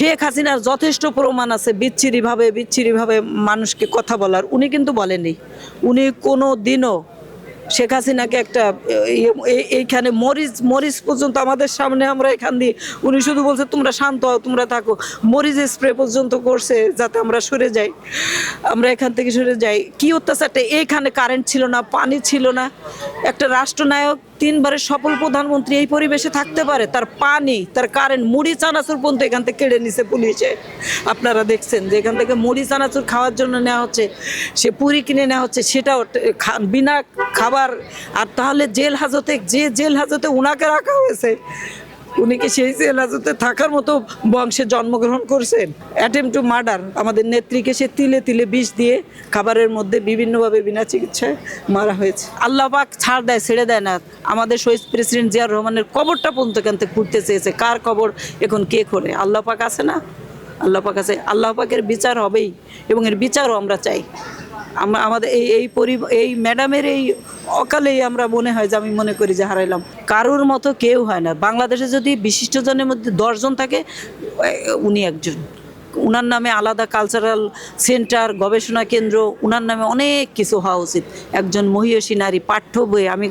শেখ হাসিনার যথেষ্ট প্রমাণ আছে বিচ্ছিরিভাবে মানুষকে কথা বলার। উনি কিন্তু বলেনি, উনি কোনো দিনও শেখ হাসিনাকে একটা এইখানে মরিচ পর্যন্ত আমাদের সামনে আমরা এখান দিয়ে উনি শুধু বলছে তোমরা শান্ত হও, তোমরা থাকো। মরিচ স্প্রে পর্যন্ত করছে যাতে আমরা সরে যাই, আমরা এখান থেকে সরে যাই। কি অত্যাচারটা! এইখানে কারেন্ট ছিল না, পানি ছিল না। একটা রাষ্ট্রনায়ক, 3বারের সফল প্রধানমন্ত্রী এই পরিবেশে থাকতে পারে? তার পানি, তার কারেন্ট, মুড়ি চানাচুর পর্যন্ত এখান থেকে কেড়ে নিছে পুলিশে। আপনারা দেখছেন যে এখান থেকে মুড়ি চানাচুর খাওয়ার জন্য নেওয়া হচ্ছে, সে পুরি কিনে নেওয়া হচ্ছে, সেটাও বিনা খাবার। আর তাহলে জেল হাজতে উনাকে রাখা হয়েছে, উনি কি সেই জেল হাজতে থাকার মতো বংশে জন্মগ্রহণ করছেন? Attempt to murder. আমাদের নেত্রীকে সে তিলে তিলে বিষ দিয়ে খাবারের মধ্যে বিভিন্নভাবে বিনা চিকিৎসায় মারা হয়েছে। আল্লাহ পাক ছাড় দেয়, ছেড়ে দেয় না। আমাদের শহীদ প্রেসিডেন্ট জিয়াউর রহমানের কবরটা পর্যন্ত এখান থেকে খুঁড়তে চেয়েছে। কার কবর এখন কে খোঁড়ে? আল্লাহ পাক আছে না? আল্লাহ পাক আছে। আল্লাহ পাকের বিচার হবেই, এবং এর বিচারও আমরা চাই। আমাদের এই ম্যাডামের এই অকালেই আমরা মনে হয় যে, আমি মনে করি যে হারাইলাম। কারোর মতো কেউ হয় না বাংলাদেশে। যদি বিশিষ্টজনের মধ্যে 10 জন থাকে, উনি একজন। উনার নামে আলাদা কালচারাল সেন্টার, গবেষণা কেন্দ্র, উনার নামে অনেক কিছু হওয়া উচিত। একজন মহিয়সী নারী, পাঠ্য বই আমি